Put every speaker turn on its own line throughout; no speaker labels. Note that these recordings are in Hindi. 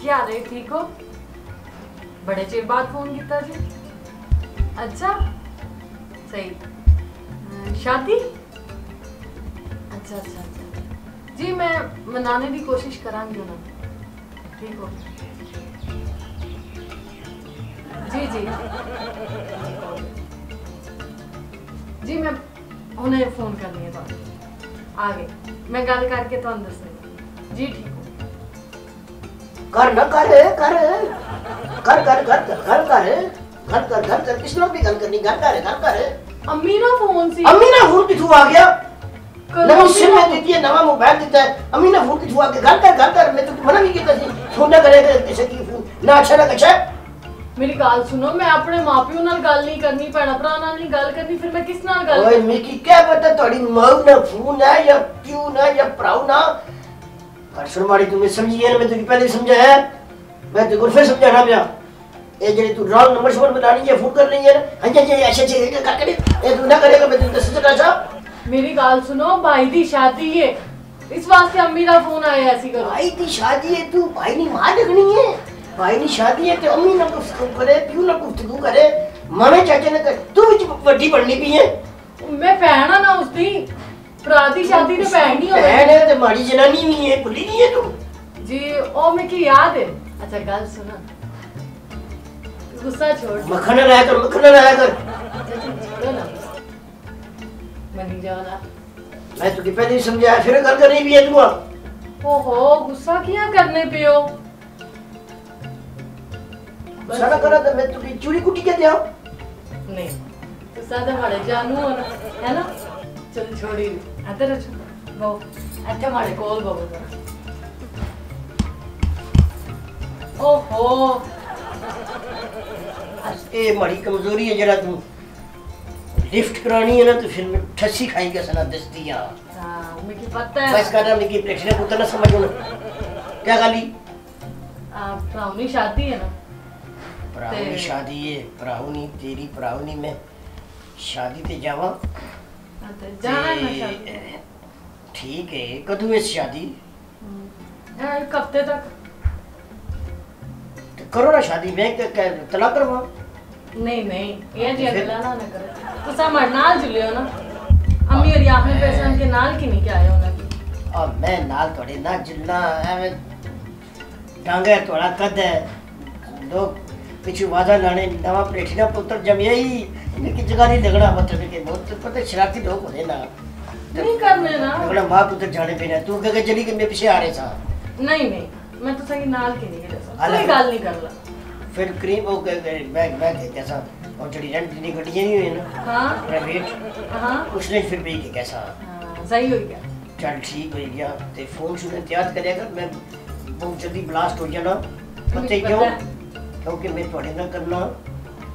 क्या हाल है? ठीक हो? बड़े चिर बाद फोन किया जी। अच्छा सही। शादी? अच्छा अच्छा अच्छा जी, मैं मनाने की कोशिश करांगी उन्होंने। ठीक हो जी जी जी, मैं उन्हें फोन करनी है। तो आ गए, मैं गल करके तो दस जी। ठीक हो?
कर ना कर कर कर कर कर कर कर कर कर कर किस लोग भी गल करनी घर कर।
अम्मी ना फोन सी।
अम्मी ना फोन किथू आ गया? नवी सिम में देती है, नवा मोबाइल देता है। अम्मी ना फोन किथू आ गया? घर कर। मैं तो मना नहीं किया थी फोन ना करे किसी की फोन ना अच्छा ना अच्छा।
मेरी गल सुनो, मैं अपने मापियों नाल गल नहीं करनी, भैन भरा नाल नहीं गल करनी, फिर मैं किस नाल गल?
ओए मिकी क्या पता तोड़ी मां ना फोन है या प्यू ना या भराऊ ना। कर माड़ी तुम्हें समझी है ना, मैं तुझे पहले समझाया, मैं तुझे फिर समझाना पिया। ये जेडी तू रॉन्ग नंबर शोर बनानी है, फोन कर रही है ना। हां जी ऐसे ऐसे कर ये तू ना करेगा, मैं तुझे दस सका।
मेरी गल सुनो, भाई दी शादी है, इस वास्ते अम्मी दा फोन आया। ऐसी करो,
भाई दी शादी है, तू भाई नी मां देखनी है। भाई नी शादी है तो अम्मी ना गुफ्तगू करे, प्यू ना गुफ्तगू करे, मामे चाचे ने कर। तू विच बड़ी बननी पई है।
मैं भैन ना उसदी, भरा दी शादी ते भैन नहीं होवे।
भैन है ते माड़ी जनानी भी है, भुली नहीं है तू
जी। ओ मिकी याद है। अच्छा गल सुना, गुस्सा छोड़,
मक्खन रहा कर, मक्खन रहा कर।
छोड़ो ना, मनी जाओ ना।
मैं तुझे पहले ही समझाया, फिर कर कर नहीं भी है तू।
ओहो गुस्सा किया करने पे हो?
सारा करा तो मैं तुझे चूड़ी कुटी के दिया
नहीं, तो सादा हमारे जानू हो ना, है ना। चल छोड़ी इधर रखो वो, अच्छा हमारे कोल बो। ओहो
ये बड़ी कमजोरी है जरा तू लिफ्ट करानी है ना, तो फिर मैं ठसी खाई के सना दस्ती हां।
हां मुझे पता है।
बस कर मिकी प्रेक्षण को तो ना समझ लो क्या गाली।
प्राउनी शादी है ना,
प्राउनी शादी है। प्राउनी तेरी प्राउनी में शादी पे जावा
जाना है ना शादी।
ठीक है, कदू है शादी?
एक हफ्ते तक।
तो करो ना शादी, मैं तलाक करवा।
नहीं नहीं, ये जी अगला ना करे तो सब नाल जुलियो ना। अम्मी और आपने पैसे के नाल की नहीं क्या आया उन्हें की।
और मैं नाल थोड़े ना जुलना है, डांगे थोड़ा कद है लोग पिछू वादा लाने नवा प्लेटिना पुत्र जमिया ही इनकी जगह नहीं लगना। मतलब के बहुत पता शरारती लोग होने ना,
नहीं करने ना
लगना मां पुत्र जाने पे ना। तू कह चली कि मैं पीछे आ रहे था।
नहीं नहीं, मैं तो सही नाल की नहीं करे कोई गल नहीं करला।
फिर क्रीम वो बैग कैसा और जड़ी रेंट नहीं गड्डियां नहीं हुई ना।
हां
प्राइवेट।
हां
उसने फिर भी के कैसा।
हां सही हो गया।
चल ठीक हो गया। ते फोन सुन याद करेगा, मैं बहुत जल्दी ब्लास्ट हो जाना। पता क्यों? क्योंकि मैं थोड़े ना करना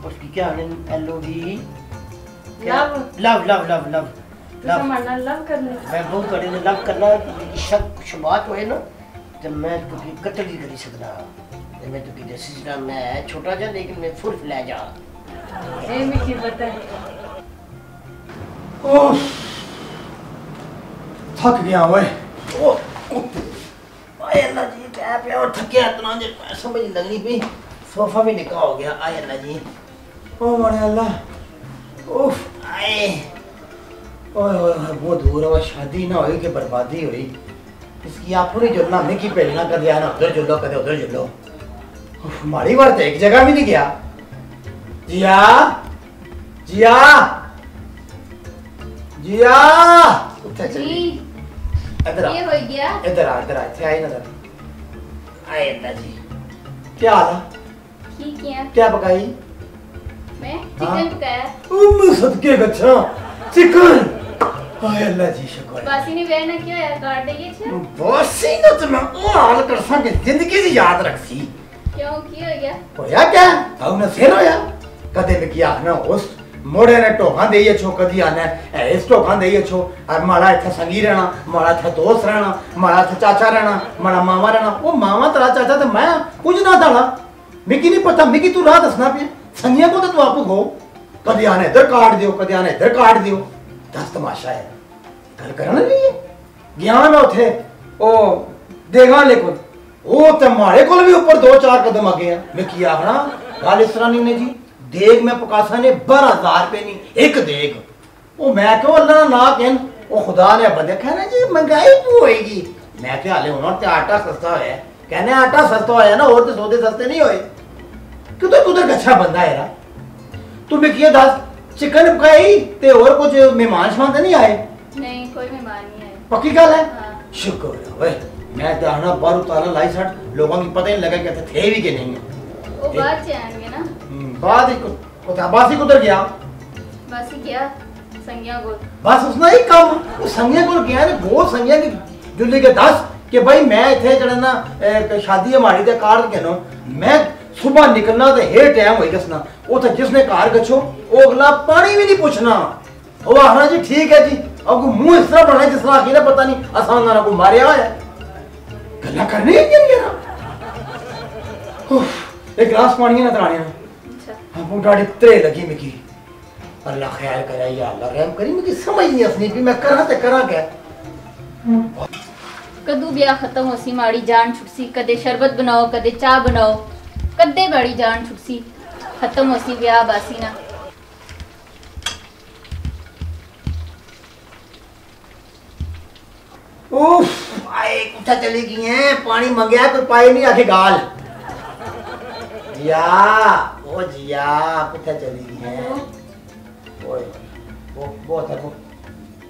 उसकी क्या है LOV love love love love
love मारना लव करने।
मैं बहुत थोड़े ने लव करना शक शुबात होए ना, तो मैं तुझे कत्ल ही कर सकदा। मैं तो की सिस्टम में छोटा जा, लेकिन मैं फुल ले जा।
ए मिकी पता है।
ओह थक गया ओए।
ओ आय अल्लाह जी, क्या पे और थकिया इतना जे समझ लगनी भी सोफा भी निकाह हो गया। आय अल्लाह जी,
ओ मारे अल्लाह। उफ
आए
ओए ओए बहुत दूर है। शादी ना हुई कि बर्बादी हुई। इसकी आप पूरी जुलना मिकी पहलना कर दिया ना, उधर जुलो कदे उधर जुलो। मारी बार तो एक जगह भी नहीं गया। जिया जिया जिया उठे चली इधर आ।
ये हो गया
इधर आ थे आई नजर।
आय अल्लाह जी,
क्या हाल है?
ठीक है।
क्या पकाई?
मैं चिकन पकाया।
सदके गच्छा चिकन। हाय अल्लाह जी शुक्र।
बासी ने वेर ना क्या है काट देगी छे।
बासी ना तो मैं ओ हाल कर सके जिंदगी दी याद रखसी।
क्यों की हो गया?
होया क्या? आउ ना सिर होया कदे में किया ना उस मोड़े ने टोका देइए छो कदी आना है इस टोका देइए छो। और माड़ा इथे संगी रहना, माड़ा इथे दोस्त रहना, माड़ा इथे चाचा रहना, माड़ा मामा रहना। वो मामा तेरा चाचा तो मैं कुछ ना था। मिकी नहीं पता, मिकी तू राह दसना पे संगिया को तो तू आपको गो कदी आने इधर काट दियो, कदी आने इधर काट दियो। दस तमाशा है गल करना नहीं है। गया मैं उठे ओ देगा लेकिन ਉਹ ਤੇ ਮਾੜੇ ਕੋਲ ਵੀ ਉੱਪਰ 2-4 ਕਦਮ ਅੱਗੇ ਆ ਮੈਂ ਕੀ ਆਖਣਾ ਗੱਲ ਇਸ ਤਰ੍ਹਾਂ ਨਹੀਂ ਨੇ ਜੀ ਦੇਗ ਮੈਂ ਪਕਾਸਾ ਨੇ 12000 ਰੁਪਏ ਨਹੀਂ ਇੱਕ ਦੇਗ ਉਹ ਮੈਂ ਕਿਉਂ ਅੱਲਾ ਦਾ ਨਾ ਕਹਿਣ ਉਹ ਖੁਦਾ ਨੇ ਬੰਦੇ कहना जी महंगाई क्यों होएगी मैं क्या हाले होना ते आटा सस्ता होया कहने आटा सस्ता होया ना और तो सौदे सस्ते नहीं होए कुछ अच्छा बंदा है यार तुम्हें किया दस चिकन पकाई ते और कुछ मेहमान शमान नहीं आए
नहीं कोई मेहमान नहीं आए
पक्की गल है
हाँ।
शुक्र है ओए मैं तो आना बारू ताला लाई सट लोगों की पता ही नहीं लगा कि थे भी कि नहीं
वो बाद से आएंगे ना
बाद ही कुछ अब्बासी कुधर गया
बस ही क्या संज्ञा को
बस उसने ही काम वो संज्ञा को गया ने बहुत संज्ञा की जुल्ली के 10 कि भाई मैं इथे जड़ा ना शादी हमारी दे कार के नो मैं सुबह निकलना ते हे टाइम होई कसना ओ तो जिसने कार गछो ओ अगला पानी भी नहीं पूछना ओ आखना जी ठीक है जी अब मुंह इस तरह बना जिस तरह आखिर पता नहीं आसान ना को मारया है गल्ला करनी है क्या यार एक गिलास पानी ना तराने
अच्छा
हां बुढ़ाड़ी त्रे लगी मिकी अल्लाह ख्याल करे या अल्लाह रहम करी मुझे समझ नहीं असनी भी मैं करा ते करा क्या
कदू ब्याह खत्म होसी माड़ी जान छुटसी कदे शरबत बनाओ कदे चाह बनाओ कदे बड़ी जान छुटसी खत्म होसी ब्याह बासी ना
उफ आए कुत्ता चली गई हैं पानी मंगया कोई पाए नहीं आके गाल या ओ जिया कुत्ता चली गई हैं ओए वो बहुत है वो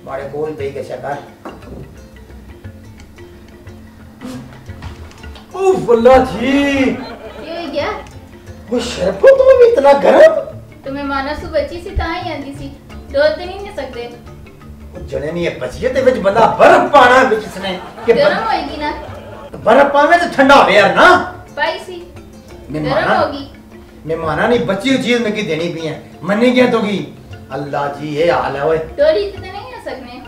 मारे कोल पे के शकार उफ अल्लाह जी
क्यों हो गया
वो शरबत तो भी इतना गर्म
तुम्हें माना सु बची सी ताई आंदी सी दो दिन ही नहीं सकते
वो जने नहीं है बचिए ते विच बंदा बर्फ पाना विच इसने कि
गरम होएगी ना
बर्फ पावे तो ठंडा हो यार ना
पाई सी गरम
मेहमाना
होगी
मेहमाना नहीं बची हुई चीज में की देनी भी है मन्नी क्या तो की अल्लाह जी ये हाल है ओए
डोरी तो नहीं आ सकने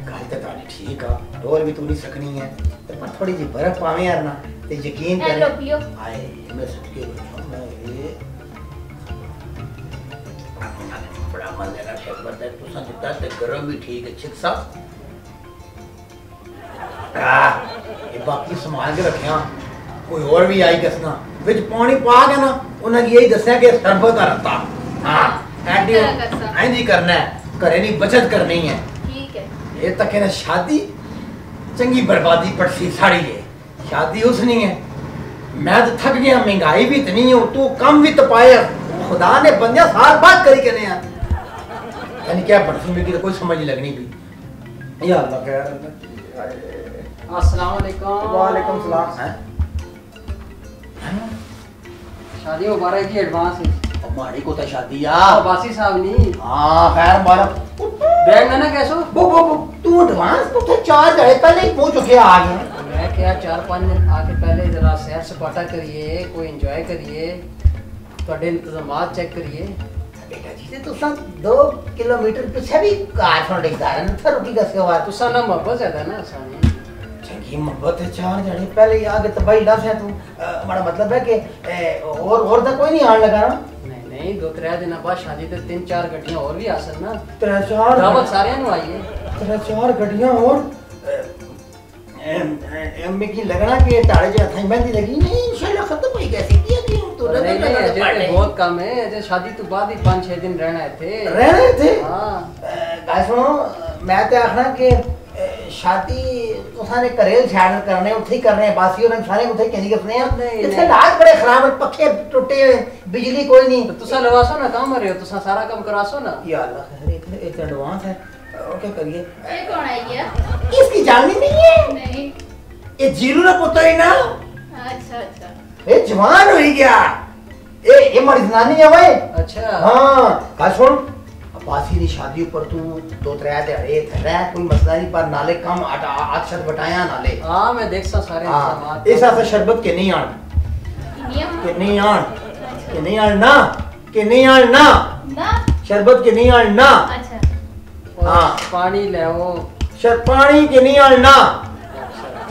गल तो ताली ठीक है डोर भी तू नहीं सकनी है ते पर थोड़ी जी बर्फ पावे यार ना ते यकीन
ए
कर
लो पियो
आए मैं सदके बैठा मैं ये बड़ा मजे का शरबत है तू समझता ते गरम भी ठीक है छिक सा ये बाकी संभाल के रखिया कोई और भी आई कसना विच पानी पा के ना उन्हें यही दसया कि शरबत का रत्ता हां ऐंडी करना है घरे नहीं बचत करनी है
ठीक है
ये तक है ना शादी चंगी बर्बादी पड़सी साड़ी है शादी उसनी है मैं तो थक गया महंगाई भी इतनी है तू कम भी तो पाए खुदा ने बंदिया साल बाद करी कहने यार यानी क्या पड़सी में की तो कोई समझ नहीं लगनी भी या अल्लाह खैर
अस्सलाम वालेकुम
वालेकुम सलाम हैं
शादी मुबारक जी एडवांस है
हमारी को तो शादी यार
बासी साहब नहीं
हां खैर मुबारक
बैग ना कैसो
वो तू एडवांस तो थे 4 घंटे पहले ही पहुंच चुके आ गए
मैं क्या 4-5 दिन आके पहले जरा सैर सपाटा करिए कोई एंजॉय करिए थोड़े इंतजामात चेक करिए
बेटा जी से तो सब 2 किलोमीटर पीछे भी कार छोड़ देता है ना रोटी का सेवा
तो सा ना मोहब्बत ज्यादा ना आसानी
चंगी मोहब्बत है 4 घंटे पहले ही आ गए तो भाई लफ है तू हमारा मतलब है कि और तो कोई नहीं आने लगा ना
नहीं 2-3 दिन बाद शादी ते 3-4 गड्डियां और भी आसन ना
3-4
दावत सारे नु आई है
3-4 गड्डियां और एम की लगना कि ताड़े जो थाई बंदी लगी नहीं इंशाल्लाह खत्म होई कैसी थी कि तो
नहीं अजय बहुत कम है अजय शादी तो बाद ही 5-6 दिन रहना थे
रहने थे
हां
गाइस सुनो मैं तो आखना कि शादी तो सारे करेल छाड़ करने उठे करने बासी और सारे उठे कहनी करने हैं इतने लाज बड़े खराब है पक्के टूटे बिजली कोई नहीं
तो तुसा लवासो ना काम रहे हो तुसा सारा काम करासो ना
या अल्लाह खैर इतने एक एडवांस है और क्या करिए
ये कौन आई गया
इसकी जाननी नहीं है
नहीं
ये जीरू ना पुत्र ही ना
अच्छा अच्छा
ये जवान हो गया ये हमारी जनानी है भाई
अच्छा
हां का सुन बासी दी शादी ऊपर तू 2-3 दिहाड़े रह कोई मसला नहीं पर नाले कम अक्षर बटाया नाले
हां मैं देख सा सारे
इंतजामात इस ऐसे शरबत के नहीं आन
नियम
के नहीं आन के नहीं आन ना के नहीं आन ना
ना
शरबत के नहीं आन ना
अच्छा
हाँ।
पानी ले आओ
शर पानी के नहीं आन ना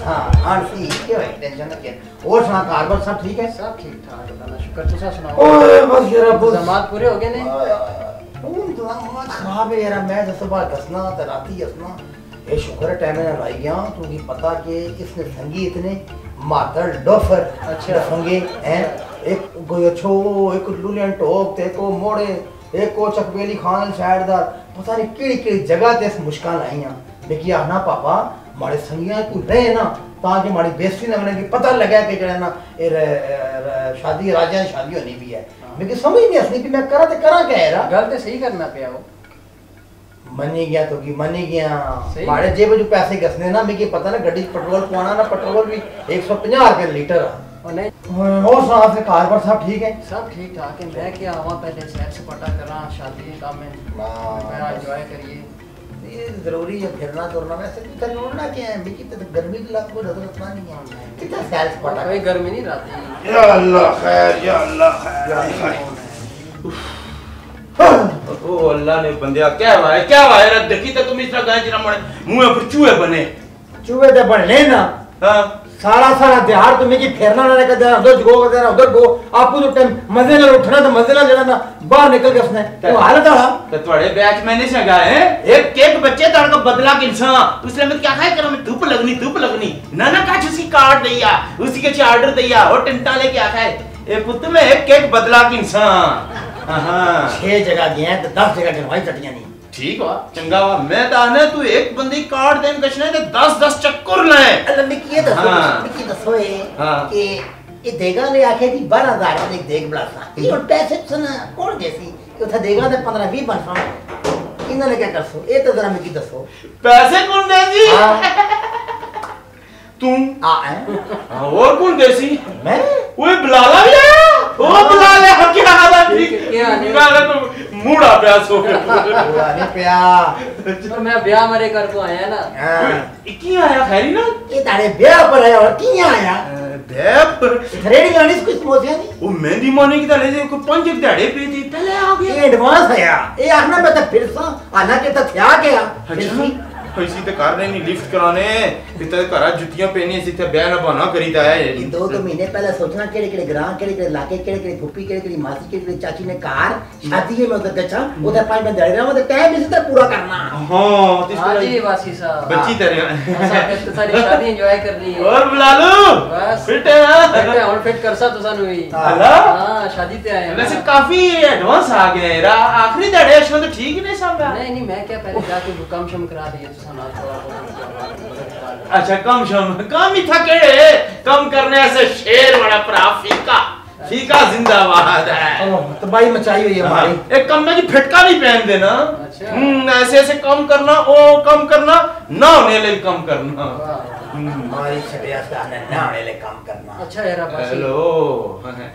हां आन सी के भाई टेंशन ना के और सुना कारबर सब ठीक है
सब ठीक ठाक है अल्लाह शुक्र तुसा सुनाओ
ओए बस यार
इंतजामात पूरे हो गए ने
इंतजामात खराब है यार मैं तो सुबह कसना तो राती हसना ये शुक्र टाइम में लाई गया क्योंकि पता कि इसने संगीत ने मातर डोफर
अच्छा
संगे हैं एक गोयछो एक लुलियन टोक ते को मोड़े एक को चकबेली खान शायरदार पता नहीं केड़ी जगह ते इस मुश्किल आईया लेकिन आना पापा मारे संगिया को रहे ना ताकि मारी बेइज्जती ना होने की पता लगा कि जड़ा ना शादी राजा की शादी होनी भी है लेकिन समझ नहीं असली कि मैं करा क्या है रा
गल ते सही करना पिया वो
मनी गया तो की मनी गया
सही।
मारे जेब जो पैसे घसने ना मुझे पता ना गड्डी पेट्रोल पवाना ना पेट्रोल भी 150 रुपए लीटर
और नहीं
और साहब से कार पर सब ठीक है
सब ठीक ठाक है मैं क्या आवा पहले सैर सपाटा करा शादी का में मेरा एंजॉय करिए
ये जरूरी है फिरना तुरना वैसे भी करना क्या है मिकी तो गर्मी की लाख को नजर उतना नहीं है कितना सैर सपाटा
कोई गर्मी नहीं रहती
या अल्लाह खैर या अल्लाह खैर
ओ अल्लाह ने बंदिया क्या हुआ है देखी तो तुम इस तरह गाय जिना मरे मुंह पर चूहे बने
चूहे तो बनने ना
हां
सारा दिहाड़ तुम्हें की फेरना ना कर देना उधर गो कर देना उधर गो आपको तो टाइम मजे ना उठना तो मजे ना लेना ना बाहर निकल के उसने तो हालत है
तो तुम्हारे बैच मैंने से गाए हैं एक केक बच्चे तार का बदला के इंसान उसने मैं क्या खाए करो मैं धूप लगनी ना का उसी कार्ड दिया उसी के ऑर्डर दिया और टिंटा लेके आ खाए ए पुत्र में एक केक बदला के इंसान हां 6
जगह गए हैं तो 10 जगह गिनवाई चटियां नहीं
ठीक हुआ चंगा हुआ मैं तो आने तू एक बंदी कार्ड देन कछने ते 10 चक्कर लाए
अल्लाह ने किए दसो कि ये देगा ने आखे थी 12000 का एक देग बड़ा ये और पैसे सुना कौन जैसी तो था देगा ते 15 20 बनसा इन्होंने क्या करसो ये तो जरा मुझे दसो
पैसे कौन देगी तुम और कौन देसी
मैं
वो बुलाला भी आया वो बुलाले हम क्या हाल है
क्या
बुलाला तो मूड़ा प्यास हो
बुलाने पिया
तो मैं ब्याह मरे कर को आया ना
की आया खैरी ना
ये तारे ब्याह पर आया और किया आया
देव
रेडी गाड़ी कुछ समोसे नहीं
वो मेहंदी माने की ताले को 5 दिहाड़े पे थी पहले आ गया
ये एडवांस आया ये आना मैं तो फिर सा आना के तो क्या गया
इसी तो करने नहीं लिफ्ट कराने इतना करा जुतियां पहनी इसी तो ब्याह ना बना करीदा है
ये 2 महीने पहले सोचना केड़े ग्रां केड़े लाके केड़े फुप्पी केड़े मासी केड़े चाची ने कार शादी में उधर गचा उधर 5 दिन रहा मैं तो टाइम इसी तरह पूरा करना
हां
हां जी वासी साहब
बच्ची तरह
तो सारी शादी एंजॉय करनी है
और बुला लो
बस
फिट है
बेटे और फिट करसा तो सानू ही
अल्लाह
हां शादी पे आए
वैसे काफी एडवांस आ गए रा आखिरी दड़े इसमें तो ठीक नहीं समझा
नहीं मैं क्या पहले जाके भूकंप शम करा दिए तो साना थोड़ा
अच्छा कम ही था केड़े कम करने से शेर बड़ा प्रा फीका जिंदाबाद है
तो भाई मचाई हुई है हमारी
एक कम में की फिटका भी पहन देना
अच्छा
ऐसे कम करना ओ कम करना ना होने ले कम करना
हमारी छटिया से आने ना होने ले काम करना
अच्छा यार बस
हेलो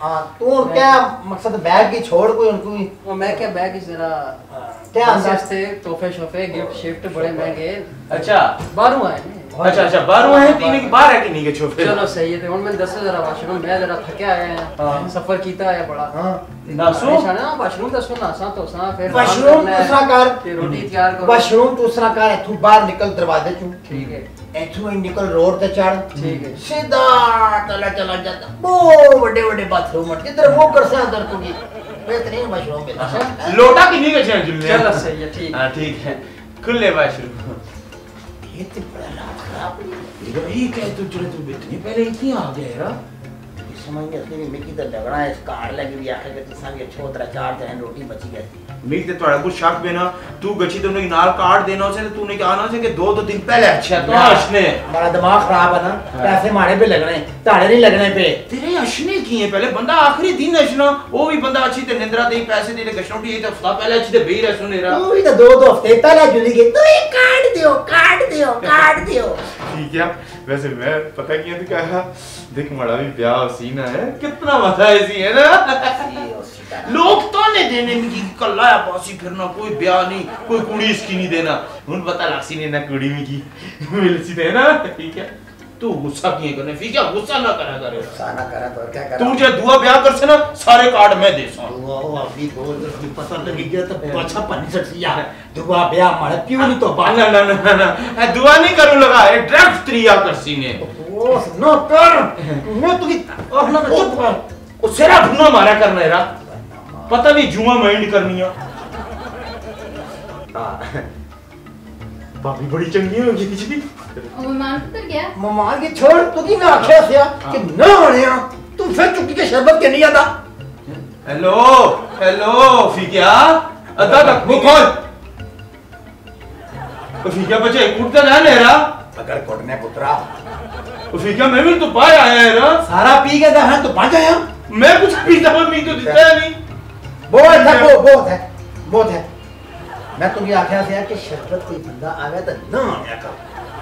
हां तू क्या मकसद बैग की छोड़ कोई उनको
वो मैं क्या बैग इस जरा
क्या
अंदाज थे तोहफे शोफे गिफ्ट शिफ्ट बड़े महंगे
अच्छा
बारू आए
अच्छा बारू है तीन की बाहर है कि नहीं के छोटे
चलो सही है हुन मैं दस जरा वाशरूम मैं जरा थके आया सफर कीता है बड़ा
हां
नासो
ना वाशरूम दसो नासा तो सा फिर
वाशरूम दूसरा कर
ते रोटी तैयार करो
वाशरूम दूसरा कर तू बाहर निकल दरवाजे चू
ठीक है
एथू ही निकल रोड पे चढ़
ठीक है
सीधा चला जाता वो बड़े बाथरूम किधर वो कर से अंदर तू की बेहतरीन वाशरूम पे
लोटा की नहीं के छे जुल्ले
चलो सही है ठीक
हां ठीक है खुले वाशरूम
ये तो बड़ा लाभ खराब
ये क्या तू चले तू इतनी पहले इतनी आ गया यार
समझ नहीं असली में की तो लगना है कार लगी हुई आखिर के किसान के छोतरा 4 दिन रोटी बची गई
मैं ते तोड़ा कुछ शक बेना तू गची तुमने नाल कार्ड देना से तूने क्या आना से कि 2 दिन पहले अच्छा तो हंसने
हमारा दिमाग खराब है ना पैसे मारे पे लगने ताड़े नहीं लगने पे
तेरे हंसने की है पहले बंदा आखिरी दिन हंसना वो भी बंदा अच्छी ते निंद्रा दे पैसे दे ले गछनोटी ये तो हफ्ता पहले अच्छी ते बेर सुने रहा
तू भी तो 2 हफ्ते पहले जुली गई तो ये कार्ड दियो
ठीक है वैसे मैं पता किया तो कहा देख मड़ा भी ब्याह सीना है कितना मजा है सी है ना लोग तो नहीं देने में की कल्ला या बासी फिरना कोई ब्याह नहीं कोई कुड़ी इसकी नहीं देना उन पता लागसी ने ना कुड़ी में की मिलसी देना ठीक है तू गुस्सा किए करने फिर क्या गुस्सा ना करा करे
गुस्सा ना करा तो क्या करा
तू जो दुआ ब्याह कर से ना सारे कार्ड मैं दे सा
दुआ वो अभी बोल तो पता लगी गया तो अच्छा पन्नी सटिया दुआ ब्याह मारे क्यों नहीं तो बात
ना दुआ नहीं करूं लगा डायरेक्ट त्रिया कर सीने
ओ नो कर मैं तो अपना चुप कर
ओ सेरा भुना मारा करना है रा पता नहीं जुमा माइंड करनी है भाभी बड़ी चंगी होगी जी।
ओ मेहमान पुत्र गया
मेहमान की छोड़ तू की मैं आख्या से कि ना आने तू फिर चुकी के शरबत के नहीं आता।
हेलो हेलो फिकिया अदा तक वो खोल तो फिकिया बच्चे कुटता ना मेरा
अगर कोटने पुत्रा
तो फिकिया मैं भी तो पाया है ना
सारा पी के दा है तो पांच आया
मैं कुछ पीता हूं मी तो दिखता है नहीं
बहुत है बहुत है मैं तुझे आख्या से कि शरबत कोई बंदा आवे तो ना आया कर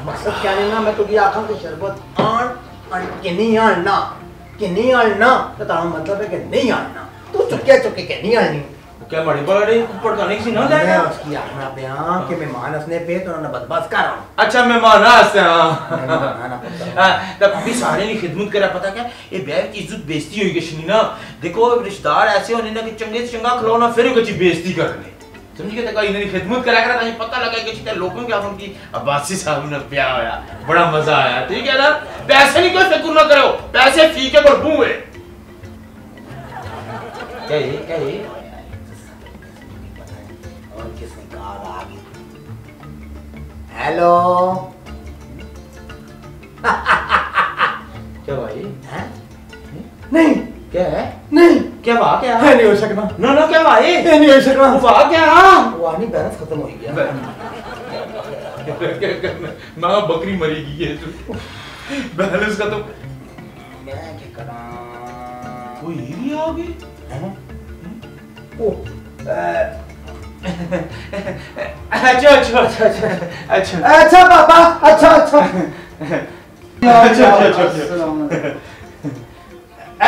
मकसद क्या लेना मैं तुझे आखा कि शरबत आन के नहीं आना तो तारा मतलब है कि नहीं आना तू चुके के नहीं आनी
क्या बड़ी बड़ी ऊपर का नहीं सी ना
मैं
जाएगा
उसकी आखना पे कि मेहमान असने पे तो उन्होंने बदमाश कर रहा
अच्छा मेहमान आते हैं
हूं
तब भी सारे ने खिदमत करा पता क्या ये बैग की इज्जत बेइज्जती हुई कि ना देखो रिश्तेदार ऐसे होने ना कि चंगे से चंगा खिलौना फिर कुछ बेइज्जती करने समझ गए तक इन्होंने खिदमत करा करा ताकि पता लगा कि चिता लोगों के आप उनकी अब्बासी साहब ने प्यार होया बड़ा मजा आया ठीक है ना पैसे नहीं कोई फिक्र ना करो पैसे फी के पर बूए क्या ये
और किसने कॉल आ गई हेलो
क्या भाई
हैं नहीं
क्या है
नहीं
क्या वाह क्या
है नहीं हो सकना
ना क्या भाई
ये नहीं हो सकना
वाह क्या
वो नहीं बैलेंस खत्म हो गया
मैं बकरी मरेगी ये तो बैलेंस का तो
मैं क्या करा
वो ये भी आ गई
हैं ओ
अच्छा
पापा अच्छा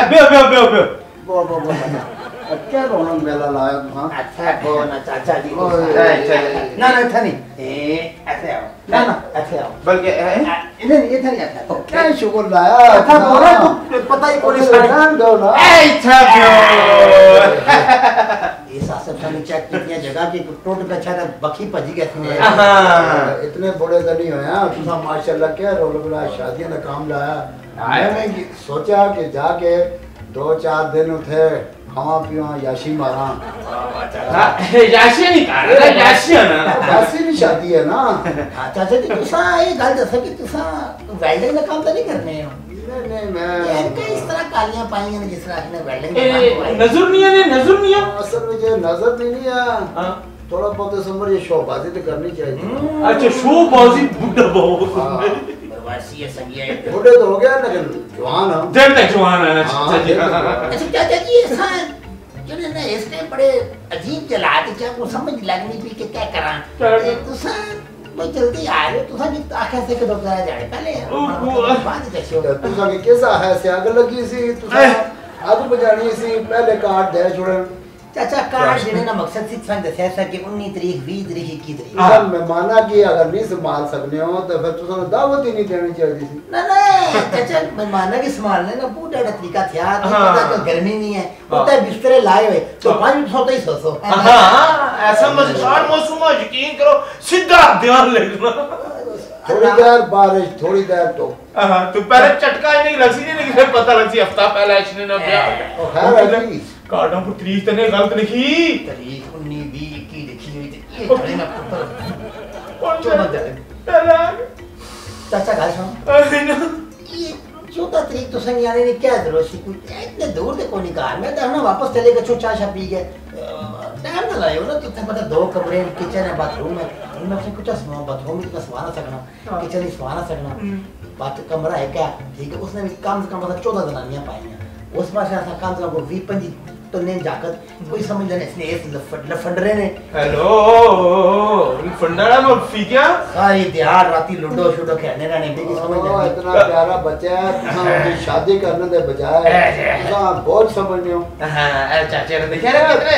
अबे
वो क्या रौनक मेला लाया तुम अच्छा कौन चाचा जी ना था नहीं ऐसे आओ ना ऐसे आओ
बल्कि
इधर नहीं आता क्या शुगर लाया अच्छा बोला तो पता ही कोई सामान दो ना ये सासब ने चेक कितनी जगह की टोट पे अच्छा बखी भजी कैसे इतने बड़े तो नहीं होया तुम माशाल्लाह क्या रोल शादियां का काम लाया मैंने सोचा कि जाके 2-4 दिन उठे खावा पिवा याशी मारा
याशी नहीं कर रहा याशी है ना
याशी भी शादी है ना चाचा जी तुसा ये गल दस कि तुसा वेल्डिंग का काम तो नहीं करने हो नहीं मैं यार का इस तरह कालियां पाई हैं जिस तरह ने वेल्डिंग
नजर नहीं है
असल में जो नजर नहीं है थोड़ा बहुत समझ ये शोबाजी तो करनी चाहिए
अच्छा शोबाजी बुड्ढा बहुत
प्रवासी है संगिया बुढ़े तो हो गया लेकिन जवान हो
जब तक जवान है चाचा जी
अच्छा चाचा जी ऐसा जो ना इस टाइम बड़े अजीब चला के क्या को समझ लगनी भी कि क्या करा तो सर वो जल्दी आ रहे तो सर आंखें से के डॉक्टर आ जाए पहले बात कैसे हो तू सके कैसा है से आग लगी सी तू आग बजानी सी पहले कार्ड दे छोड़ चाचा कार्ड देने का मकसद सिर्फ संग दस्या सर कि 19 तारीख 20 तारीख 21 तारीख सर मैं माना कि अगर नहीं संभाल सकने हो तो फिर तुम दावत ही नहीं देनी चाहिए थी ना चाचा मैं माना कि संभालने का पूरा तरीका था तो पता कि गर्मी नहीं है उतना बिस्तरे लाए हुए तो 500 तो ही सोचो
हां ऐसा मजेदार मौसम है यकीन करो सीधा ध्यान लगना
थोड़ी देर बारिश थोड़ी देर तो
तो पहले चटका ही नहीं लगी नहीं लेकिन पता लगी हफ्ता पहले इसने ना ब्याह कार्डों पर तारीख तने गलत लिखी
तारीख 19 20 21 लिखी हुई थी ये खड़े ना ऊपर 14 तारीख चाचा गाल सुनो ये 14 तारीख तो संग आने ने क्या जरूरत थी कोई इतने दूर से कोई निकाल मैं तो ना वापस चले गए चाय शा पी गए टाइम ना लायो ना तो पता 2 कमरे किचन है बाथरूम है उनमें से कुछ सामान बाथरूम में सवाना सकना किचन में सवाना सकना बात कमरा है क्या ठीक है उसने भी कम से कम 14 जनानियां पाई हैं उस पास ऐसा काम तो वो 20-25 तो ने जाकर कोई समझ लेने इसने इस लफंडरे ने
हेलो फंडरा में फीकिया
सारी दिहाड़ राती लूडो शूडो खेलने रहने भी समझ नहीं इतना प्यारा बच्चा है उसकी शादी करने दे बजाय उसका बहुत समझने हो
हां चाचा ने देखा रे कितने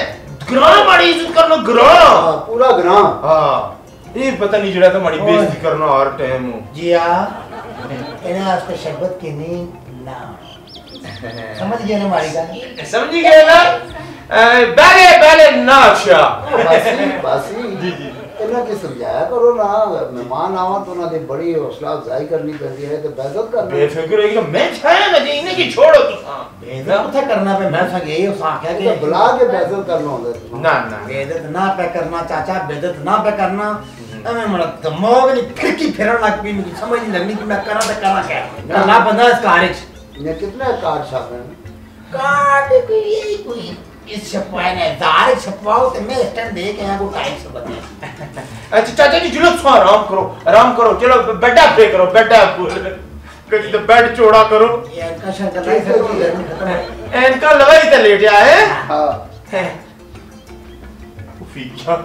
ग्राम माड़ी इज्जत करना ग्राम
पूरा ग्राम
हां ये पता नहीं जड़ा तो माड़ी बेइज्जती करना हर टाइम
जी हां इन्हें आज पे शरबत की नहीं ना समझ गए ना मारी का
समझ गए ना पहले नाचा
बासी जी इन्हें की समझाया करो ना मेहमान आवा तो ना दे बड़ी हौसला अफजाई करनी पड़ती है तो बेइज्जत करना
बेफिक्र है कि मैं छाया ना जी इन्हें की छोड़ो तो
बेइज्जत क्या करना पे मैं संग यही उसा क्या कि बुला के बेइज्जत करना होता है
ना
बेइज्जत ना पे करना चाचा बेइज्जत ना पे करना मैं मेरा दिमाग नहीं फिरकी फिरन लग पई मुझे समझ नहीं लगनी कि मैं करा तो करा क्या अल्लाह बंदा इस कार च
मैं कितना कार्ड छापे
कार्ड कोई इस छपवाए ने दार छपवाओ तो मैं स्टैंड दे के यहां को टाइम से बता
अच्छा चाचा जी चलो सो आराम करो चलो बेटा पे करो बेटा कहीं तो बेड चौड़ा करो
ये का शंकर नहीं सब गर्मी खत्म है
इनका लगाई तो लेट आए
हां
फीका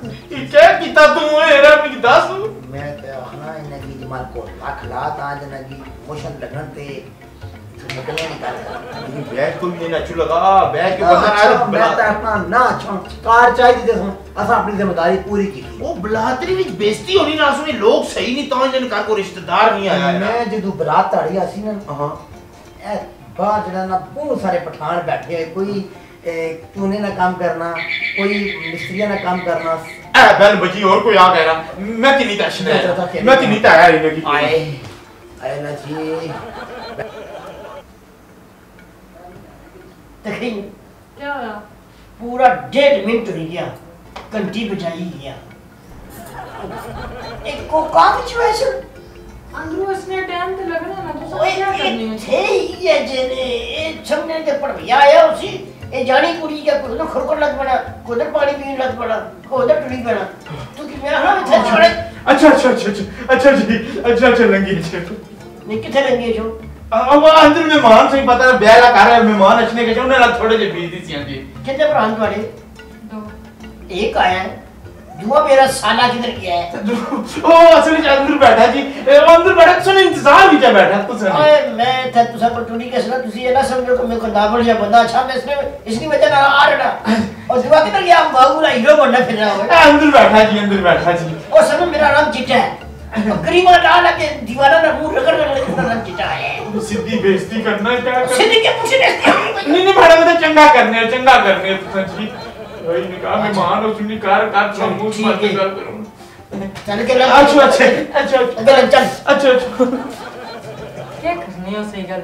ये क्या किता तू एरा में दस
मैं तो खाना इन्हें की जमाल को लाख लात आज ना की मोशन लगन ते निकलने निकाल
लेकिन बैग को भी ना लगा बैग के बंदा
मैं तो अपना ना कार चाहिए दे असा अपनी जिम्मेदारी पूरी की
वो बलातरी विच बेइज्जती होनी ना सुनी लोग सही नहीं तो जन का को रिश्तेदार नहीं आया
मैं जदू बरात आड़ी आसी ना
हां
ए बाहर जड़ा ना बहुत सारे पठान बैठे हैं कोई चूने ना काम करना कोई मिस्त्रियां ना काम करना
ए बेल बजी और कोई आ गया ना मैं कि नहीं टेंशन है मैं कि नहीं आया इन्हें की
आए ना जी
तकरीन
क्या होया
पूरा 1.5 मिनट हो गया घंटी बजाई गया एक को काम वैसे
अंदर उसने टाइम तो लगना ना तो
ओए
क्या करनी है
थे ये जेने ये छमने के पड़विया आया उसी ये जानी कुड़ी का कोई उधर खुरकर लग पड़ा कोई उधर पानी पीने लग पड़ा कोई उधर टुड़ी पड़ा तू कि मैं हां इथे छोड़े
अच्छा जी लंगी छे
नहीं किथे लंगी जो
अब अंदर मेहमान सही पता है ब्याह ला कर रहे मेहमान अचने के जो उन्हें लग थोड़े जे बीती सी जी
कितने भरा तुम्हारे
दो
एक आया है दुआ मेरा साला किधर गया है
ओ असली अंदर बैठा जी अंदर बैठा सुन इंतजार भी क्या बैठा तू सुन
ओए मैं था तुसा पर टुड़ी के सुना तुसी ये ना समझो कि मेरे को नाबड़ या बंदा अच्छा मैं इसकी वजह ना आ रहा और दुआ किधर गया बाबूला हीरो बनना फिर रहा है
अंदर बैठा जी
और सब मेरा नाम चिट्टा है गरीबा डाल के दीवाना ना मुंह रगड़ रगड़ के नाम चिट्टा है
सीधी बेइज्जती करना क्या कर
सीधी के पूछे
नहीं मैडम तो चंगा करने तू जी वही निकाह में मान हो सुनी कार मुंह मत गल करूं
चल के
अच्छा
चल
क्या करनी है सही गल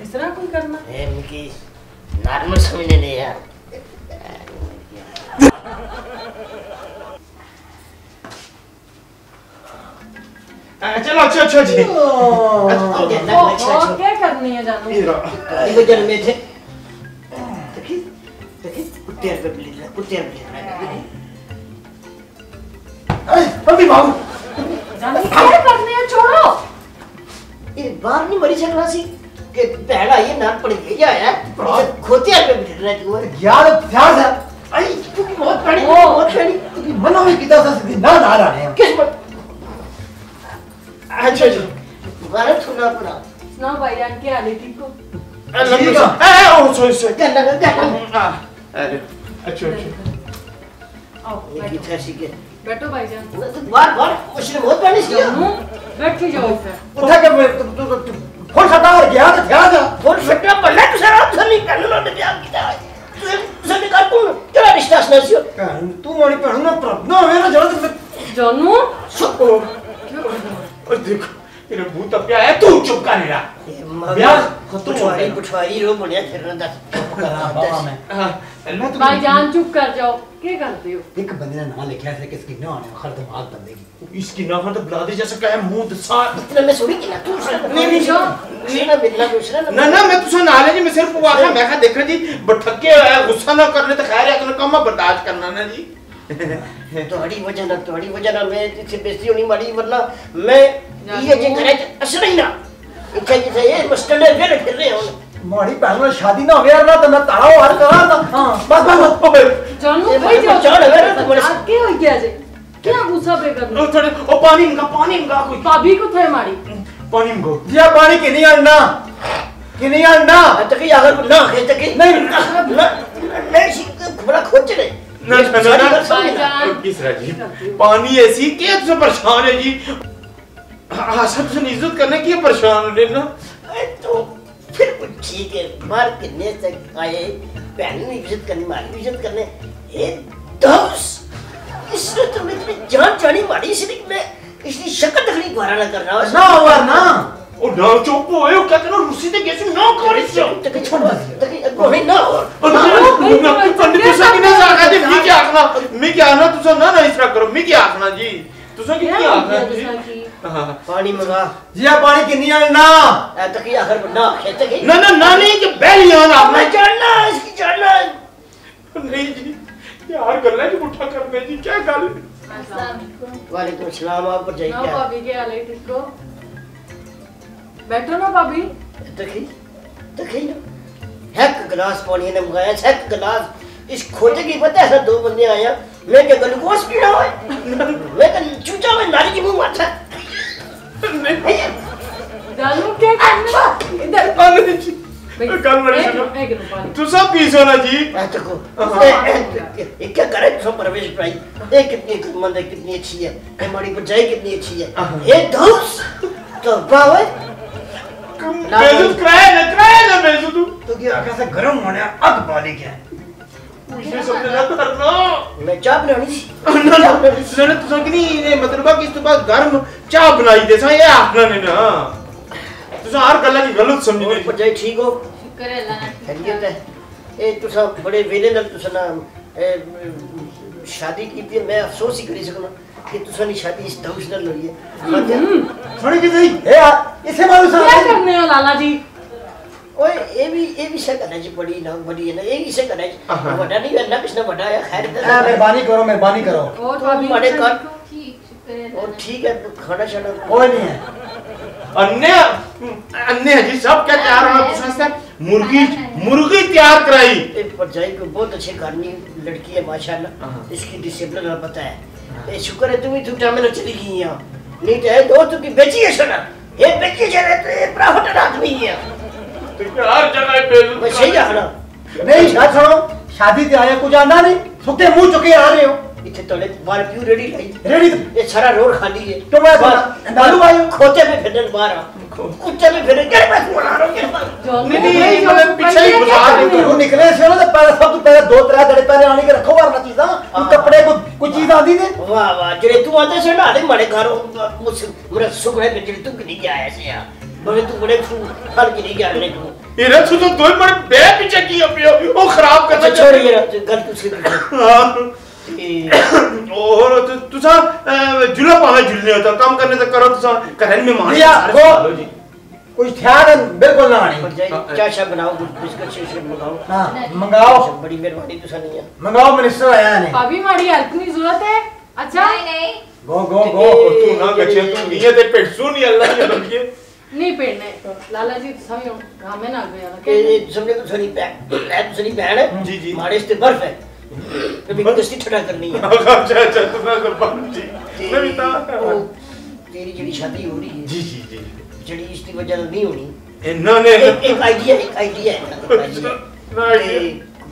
इस तरह कोई करना
ए मिकी नॉर्मल समझने नहीं यार
चलो अच्छा जी
ओ क्या करनी है जानू
ये जन में थे देखी कुत्ते पे प्लीज
मम्मी बाबू
जानू क्या करनी है छोड़ो
ये बाहर नहीं मरी सकना सी कि पहला ये नाक पड़ गया है खोतिया पे बिठ रहा तू
यार ध्यान से
आई तू की बहुत बड़ी
तू मना में किदा सा सीधी ना आ रहे हैं
किस पर अच्छा जी बारे सुना अपना
सुनाओ भाईजान की हाल है ठीक हो
अच्छा
आओ
ये
बैठो
किथे सी के
बैठो भाईजान
बार उसने बहुत बड़ी सी
जानू बैठ के जाओ इधर
उठा के फोन सटार गया तो ध्यान जा
फोन फटना पड़ना तू सारा तो नहीं करना ना क्या किया तुझे निकाल तू क्या रिश्ता सुना सी
तू मोड़ी पे ना प्रश्न मेरा जरूरत
जानू
और देखो तेरे मुंह तब क्या है तू चुप कर रहा
ब्याह कुछवारी कुछवारी रो बोलिया फिरना दस
बाबा मैं
अल्लाह तो
भाईजान चुप कर जाओ क्या करते हो
एक बंदे ने ना लिखा है किसकी ना आने खर दिमाग बंदे की
इसकी ना तो ब्लादी जैसा क्या है मुंह दसा
इतना मैं सोड़ी कि ना तू
नहीं
जो ना मिलना दूसरा
ना मैं तुझे ना ले जी मैं सिर्फ वो आखा मैं कहा देखा जी बठके गुस्सा ना करने तो खैर है तो कम बर्दाश्त करना ना जी
तोड़ी वजह ना मैं इससे बेइज्जती होनी मारी वरना मैं ये जे करे असर ही ना इच्छा जिसे ये मस्टर्ड फिर फिर रहे हो
मोड़ी पहन में शादी ना हो यार ना तो मैं ताड़ाओ हार करा था हां बस
जानू
ये
भाई
बच्चा
जाओ
चढ़ गया तो बड़े
आके हो गया जे क्या गुस्सा पे करना
थोड़े ओ पानी मंगा कोई
भाभी को थे मारी
पानी मंगो
दिया पानी कि नहीं आना
तक अगर ना है तक नहीं मैं बड़ा खोज रहे
ना किस राजी पानी ऐसी क्या तुझे परेशान है जी सब से इज्जत करने की परेशान है ना
तो फिर ठीक है बाहर कितने तक आए पहले नहीं इज्जत करनी मारी इज्जत करने ये दस इसने तो मैं इतनी जान जानी मारी इसलिए मैं इसकी शक्ल तक नहीं गुजारा ना कर रहा
ना हुआ ना
ओ ना चुप हो क्या करना रुसी ते कैसे ना कर इससे
तक छोड़ तक कोई ना हो
पंडित तुसा किने आखा जी मी क्या आखना तुसा ना इस तरह करो मी क्या आखना जी तुसा की आखना जी
पानी मंगा
जी आ पानी किन्नी आना
ए तक ही आखिर बन्ना खेत के
ना नहीं कि बैलियां ना
मैं जानना इसकी जानना
नहीं जी यार कर ले जी उठा करने जी क्या गल
वालेकुम सलाम आप पर
ना
जाइए
भाभी के हाल है ठीक हो बैठो ना भाभी
तकी ना एक गिलास पानी ने मंगाया एक गिलास इस खोजे की पता है ऐसा दो बंदे आया मैं क्या ग्लूकोज पीना है मैं तो चूचा में नाली की मुंह मारता
जानू क्या करना इधर
गल बड़ी सुनो
एक पानी
तू सब पीसो ना जी
देखो ये क्या करे तो परवेश भाई ये कितनी मंद है कितनी अच्छी है हमारी बजाई कितनी अच्छी है ये धूस तो बावे
बेइज्जत कराया ना बेइज्जत
तो क्या आखा से गरम होने अग बाली क्या
मुझे समझ ना करना
मैं चाय बनानी
ना तुसा कि नहीं ये मतलब कि इस तो बाद गर्म चाय बनाई दे सा ये आखना ने ना तुसा हर गल्ला की गलत समझी नहीं
बजाई ठीक हो
शुक्र है अल्लाह का।
खैरियत है ये तुसा बड़े वेले नाल तुसा ना शादी की थी मैं अफसोस ही करी सकना कि तुसा ने शादी इस धौस नाल हुई है
सुनी कि सही ए इसे मालूम सा
क्या करने हो लाला जी
ओए ये भी से करना जी बड़ी ना बड़ी है ना ये भी से करना जी बड़ा नहीं है ना किसने बड़ा है खैर
मेहरबानी करो
और भाभी
बड़े कर
ठीक शुक्र है
और ठीक है खाना शाना
कोई नहीं है
अन्य जी सब क्या तैयार है तुसा से मुर्गी तैयार कराई
ये परजाई को बहुत अच्छे घरनी लड़की है माशाल्लाह इसकी डिसिप्लिन का पता है ये शुक्र है तुम ही टूटा में चली गई यहां नहीं तो है दो तू की बेची है सोना ये बेची जरे तो ये प्रॉफिट आदमी है
तो हर जगह बेइज्जत
मैं सही आखना
नहीं शादी छोड़ो शादी ते आया कुछ आंदा नहीं सुके मुंह चुके आ रहे हो
इथे तोले बार क्यों रेडी लाई
रेडी
ये सारा रोड खाली है
तो मैं दारू आयो
खोते में फिरन बाहर कुत्ते में फिरन क्या मैं बना रहा हूं
नहीं मतलब पीछे ही बुझा दे
तू निकले से ना तो पहले सब तो पहले दो तरह दड़े पहले आने के रखो वाला चीज़ तू कपड़े को कुछ चीज आंदी ने
वाह वाह जेरे तू आते से ना ले मारे घरों मुझसे मेरा सुख है जेरे तू की नहीं गया ऐसे यार बड़े तू बड़े तू हर की नहीं गया ले तू
ये रे तू तो दो बड़े बे पीछे की पियो वो खराब करना
छोड़ ये गलत उसकी
और तुसा जुला पावे जुलने होता काम करने से करो तुसा घर में मान
भैया वो कुछ ध्यान बिल्कुल ना आनी
चाय शाय बनाओ कुछ बिस्किट से मंगाओ
हां मंगाओ
बड़ी मेहरबानी तुसा नहीं है
मंगाओ मिनिस्टर आया ने
भाभी हमारी हेल्प की जरूरत है अच्छा
नहीं
गो
तू ना गचे तू नहीं है ते पेट सुन ही अल्लाह की बंदी
नहीं पेड़ने लाला जी समझो हमें ना गया
ये समझे तो सनी बहन है
जी जी
हमारे इस पे बर्फ है कभी दस्ती ठंडा करनी है
अच्छा तू ना जबान जी नवीता
तेरी जड़ी शादी हो रही है
जी
जड़ी इसकी वजह से नहीं होनी
इन्होंने
एक आइडिया है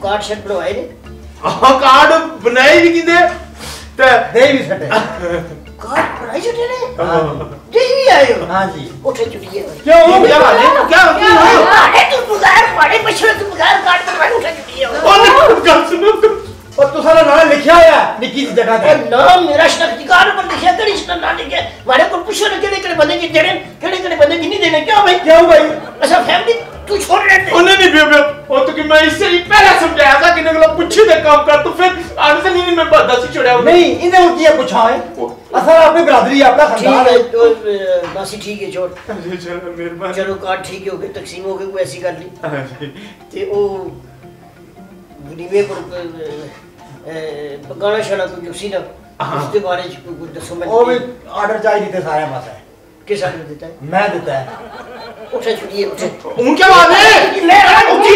कार्ड सेट बनवाए ने
हां कार्ड बनाए भी किदे ते
दे भी सटे
कार्ड बनाई छटे ने दे भी आए हो
हां जी
उठे छुट्टी है
क्यों क्या बात है क्या
अरे तू बुगार बड़े मशहूर तू बुगार कार्ड बनवाए उठे छुट्टी है
और गल सुनो
और तू सारा नाम लिखा होया निकी सी जगह पे
नाम मेरा शनाख्तीकार पर लिखा करी इसका नाम लिखे मारे को पूछो ना केड़े बंदे की देने केड़े बंदे की नहीं देने क्यों भाई अच्छा फैमिली तू छोड़ रहे थे
उन्हें नहीं बेबे वो तो कि मैं इससे ही पहले समझाया था कि नगला पूछी दे काम कर तो फिर आने से नहीं मैं बर्दाश्त ही छोड़ा
नहीं इन्हें वो किया पूछा है असल अपनी बिरादरी अपना खानदान है
तो बासी ठीक है छोड़
चलो मेहरबानी
चलो कार्ड ठीक हो गए तकसीम हो गए कोई ऐसी कर ली ते ओ बुढ़ीवे को पकाना शाना कोई जुसी ना उसके बारे में कुछ दसो मैं
वो भी ऑर्डर चाहिए थे सारे पास है
किस ऑर्डर देता है
मैं देता है
उठे छुट्टी उठे
उनके बाद है
मैं
उनके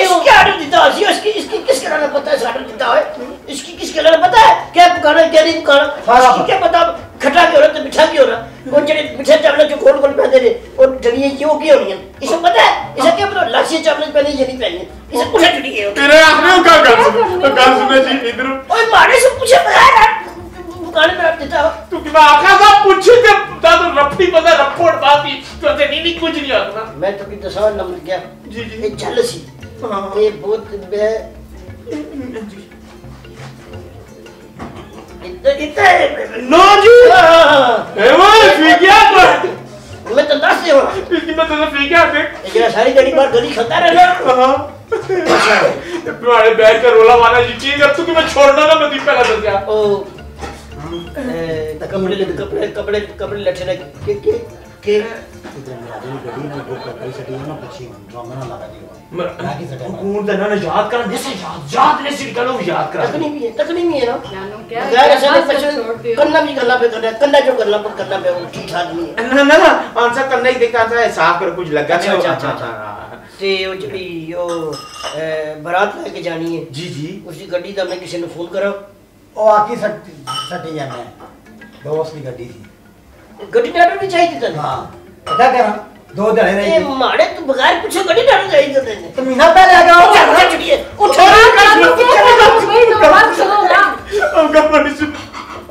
इसके ऑर्डर देता है इसकी किसके नाम पता है ऑर्डर देता है इसकी किसके नाम पता है क्या पकाना क्या नहीं पकाना इसकी क्या पता खट्टा भी हो रहा तो मीठा भी हो रहा वो जड़े मीठे चावल जो गोल गोल पहनते थे और जड़िए ये की होनी है इसे पता है इसे क्या पता लासी चावल पहने ये नहीं पहने इसे पूछा छुट्टी है
तेरे आपने क्या गल सुने जी इधर
ओए मारे से पूछे बगैर दुकान में आप देता हो
तू कि मैं आका सा पूछी ते ता तो रफड़ी पता रफोड़ बाती तो ते नहीं कुछ नहीं आखना
मैं तो कि दसवां नंबर गया
जी
ये जेलसी ये बहुत इतना
नो जी ए वो फिगिया पर
मैं तो दस दे हो
इसकी मैं तो फिगिया देख
ये जरा सारी जड़ी बार गली खाता रहना
हां तुम्हारे बैठ कर रोला मारना यकीन कर तू कि मैं छोड़ना ना मैं दी पहला दस यार
ओ कपड़े लट्ठे ना के
इधर मेरा दिन गड्डी ना बुक कर कई सटी ना पूछी ड्रामा ना लगा दियो बाकी सटे
कौन दा ना याद कर जैसे याद ने सिर करो याद करा
तकनी भी है ना
जानू क्या
यार ऐसे करना भी करना पे करना जो करना पे वो ठीक ठाक नहीं है
ना आंसर करना ही देखता था साफ कर कुछ लगा
अच्छा ते वो जड़ी यो बारात लेके जानी है
जी
उसकी गड्डी दा मैं किसी ने फोन करा
ओ आकी सटी जाने दोस्त की गड्डी थी
गड्डी डाटर भी चाहिए था
हां क्या करा दो जने
ए
रही
माड़े तू बगैर पूछे गड्डी डाटर चाहिए था
तो मीना पहले आ गया
चल चलिए उठो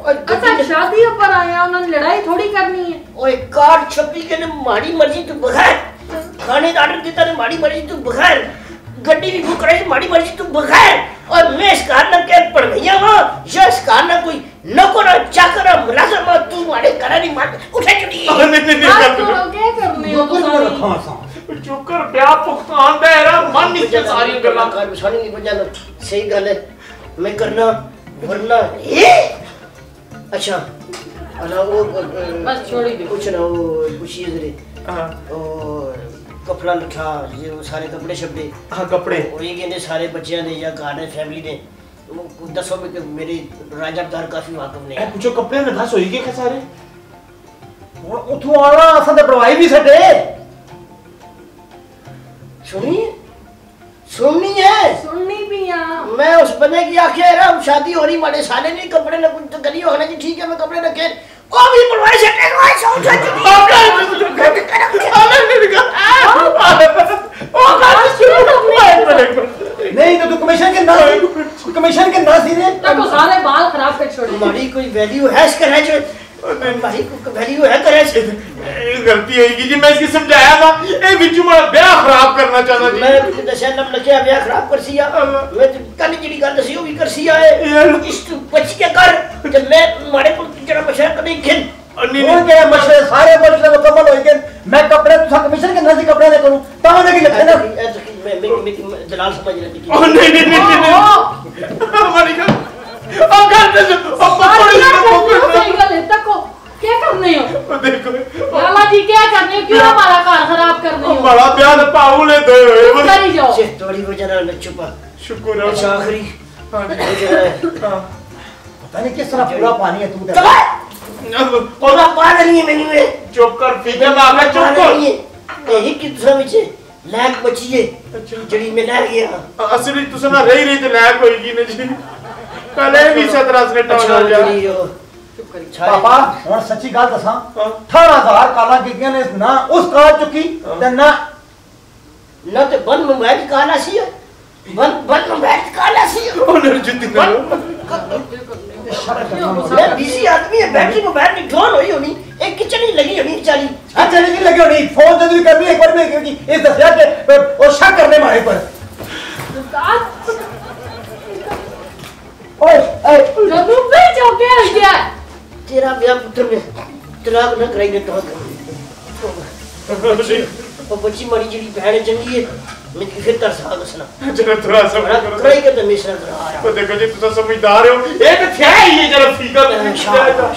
अच्छा शादी पर आया उन्होंने लड़ाई थोड़ी करनी है
ओए कार्ड छपी के ने माड़ी मर्जी तू बगैर खाने का ऑर्डर देता ने माड़ी मर्जी तू बगैर गड्डी भी बुक कराई माड़ी मर्जी तू बगैर और मैं इस कार ना के पड़ गया हां या इस कार ना कोई नको ना चाकर मुलाजम तू मारे करा नहीं मार उठे चुड़ी
बात करो क्या करने हो
को
तुम
रखा सा
चुकर ब्याह पुख्तान दे रहा मन नहीं सारी गल्लां
कार बिछाने की वजह सही गल है मैं करना वरना ए अच्छा अला वो
बस छोड़ी दे
कुछ ना वो पूछिए जरे और कपड़ा लठा ये वो सारे कपड़े शब्दे
हां कपड़े
और ये कहते सारे बच्चियां ने या घर ने फैमिली ने वो दसो में कि मेरे राजादार काफी वाकफ ने
ए पूछो कपड़े में घास होई के क्या सारे
ਹੁਣ ਉਥੋਂ ਆਣਾ ਅਸਾਂ ਤੇ ਪੜਵਾਈ ਵੀ ਛੱਡੇ
सुननी है
सुननी भी हां
मैं उस बंदे की आंखें रहा हूं शादी हो रही मारे साले नहीं कपड़े ना कुछ तो करी होना जी ठीक है मैं कपड़े रखे ओ भी पड़वाई छटे को साउंड
नहीं तो तू कमीशन के ना सी रे
तको सारे बाल खराब कर छोड़े
हमारी कोई वैल्यू है इसका है जो हमारी कोई वैल्यू है करे
गलती होगी जी मैं इसकी समझाया था ए बिच्चू मेरा ब्याह खराब करना चाहता जी
मैं तुझे दशा नम लखिया ब्याह खराब कर सिया मैं कल जेडी गल दसी ओ भी कर सिया है इस तू बच के कर जब मैं मारे को जरा मशवरा कर नहीं खिन
और क्या मशवरे सारे मशवरे मुकम्मल हो गए मैं कपड़े तू कमीशन के ना सी कपड़े दे करूं ताऊ ने की लखे ना
मैं दलाल समझ रही
ओ नहीं हमारी का अब कर दे अब
सही गल है तको क्या करने हो
देखो
लाला जी क्या करने हो क्यों हमारा घर खराब करने हो
बड़ा प्यार पाऊले दे
करी जाओ
से थोड़ी वजह ना चुपा
शुक्र है
अच्छा आखिरी
पता नहीं किस तरह पूरा पानी है तू दे
पूरा पागल नहीं है मैंने में
चुप कर फिर मैं आके चुप कर
यही कि दूसरा विच लैक बची है जड़ी में ले गया
असली तुसे ना रही ते लैक होएगी ने जी पहले भी 17 ने टाल जा
पापा और सच्ची गल दसा 18000 काला कीतियां ने ना उस काल चुकी ते ना
ते बन मोबाइल काला सी बन मोबाइल काला सी
ओनर जिद्दी ना
मैं बिजी आदमी है बैटरी मोबाइल में ढोल होई होनी एक किचन ही लगी होनी बेचारी
अच्छा नहीं लगी होनी फोन तो भी करनी एक बार में क्योंकि इस दसिया के और शक करने मारे पर ओए
जब पे चौके हो गया
तेरा ब्याह पुत्र ने तलाक न कराई ने तो बच्ची मारी जड़ी बहन चंगी है मैं फिर तरस आ गसना
जरा थोड़ा सा
कराई के तो मिश्रा करा रहा
तो देखो जी तुम समझदार हो ये तो क्या है ये जरा फीका
शाबाश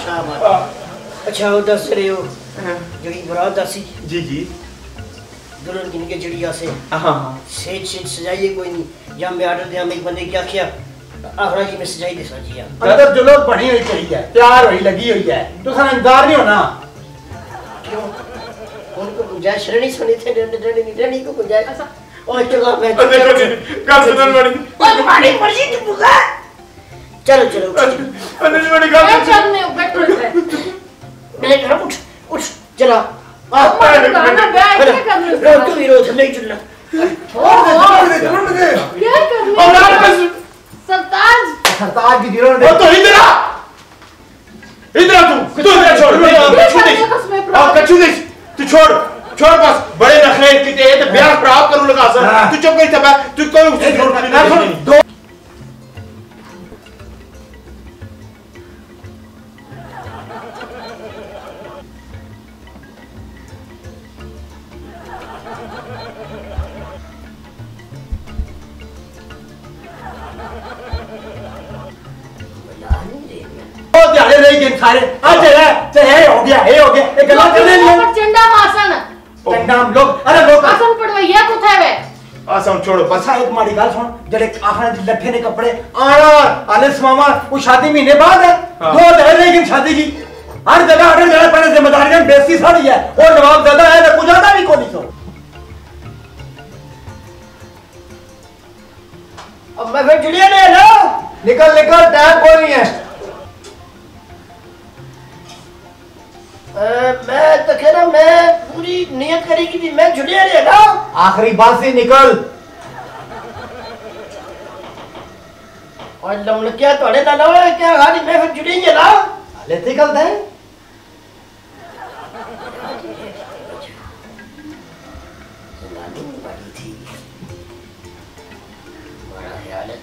अच्छा वो दस रहे हो जड़ी बरात दसी
जी
दुल्हन की निके जड़ी आसे
हां
सेज सजाइए कोई नहीं या मैं ऑर्डर दिया मैं एक बंदे क्या किया आखरा जी मैं सजाई दे सजिया
अंदर जो लोग बनी हुई चाहिए तैयार हुई लगी हुई है तो सन इंतजार नहीं होना
क्यों उनको गुंजाइश रहनी सुनी थे रहनी को गुंजाइश और चलो मैं
देखो जी कल सुनन बड़ी
और हमारी मर्जी तू बुका चलो
अनिल बड़ी
क्या
गल
करने हो बैठो इधर
नहीं घर उठ चला
ना बैठ क्या करने हो
तू ही रोज नहीं चलना
क्या करने
और
हो
यार
सरताज की जीरो
वो तो इधर आ तू इधर छोड़ कछु दे तू छोड़ बस बड़े नखरे किते ते ब्याह खराब करू लगा सर तू चुप कर तब तू कोई छोड़
सारे आज है चाहे हो गया ये गल्ला करने नहीं
पर चंडा मासन
चंडा हम लोग अरे लोग
मासन पड़वैया कुथे वे
आसन छोड़ो बस।
बस एक माड़ी गाल सुन जड़े आखिर लट्ठे ने कपड़े आना आलिस मामा वो शादी महीने बाद है
हाँ।
2 दिन लेकिन शादी की हर जगह पहले जिम्मेदारियां बेइज्जती सारी है और नवाब ज्यादा है तो कुछ ज्यादा भी कोई नहीं सो
अब मैं फिर जुड़िया नहीं है ना
निकल टाइम कोई नहीं है
मैं तो कह रहा मैं पूरी नियत करेगी भी मैं जुड़िया नहीं है ना
आखिरी बात से निकल
और लमलकिया तोड़े ना ना क्या खाली मैं फिर जुड़ी है ना
लेते कल दे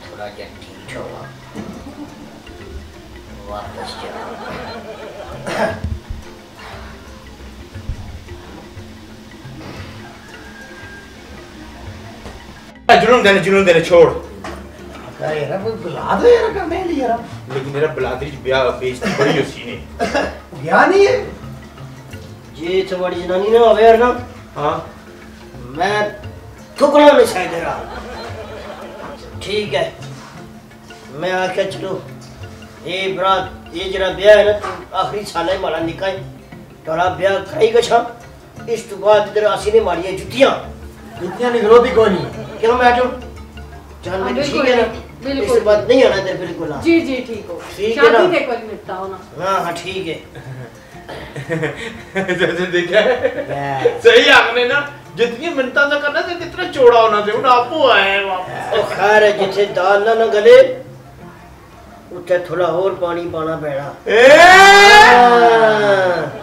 थोड़ा ठीक होगा वापस जाओ
जुनून देने छोड़।
यार वो बुला दो यार करने लिए यार
लेकिन मेरा बलादरी ब्याह बेइज्जती बड़ी हो सीने
ब्याह नहीं है
ये तुम्हारी जनानी ना अवे यार ना
हाँ
मैं ठुकरा में शायद रहा ठीक है मैं आके चलो ये बरात ये जरा ब्याह है ना तू आखिरी साल है मारा निकाय तोरा ब्याह कराई गछा इस तो बाद इधर आसी ने मारी है जुतियां
इतना निकलो भी कोई नहीं
क्यों मैडम जान में ठीक है ना
बिल्कुल।
इसके बाद नहीं आना इधर बिल्कुल हाँ
जी जी ठीक हो
ठीक है ना?
शादी देख कर निपटाओ ना
हाँ हाँ ठीक है
जैसे देखा है सही आपने ना जितनी मिनटा से करना था कितना चौड़ा होना चाहिए आपको आए वापस
ओ खैर है जिथे दाल ना गले उठे थोड़ा और पानी पाना पैना
ए
हाँ।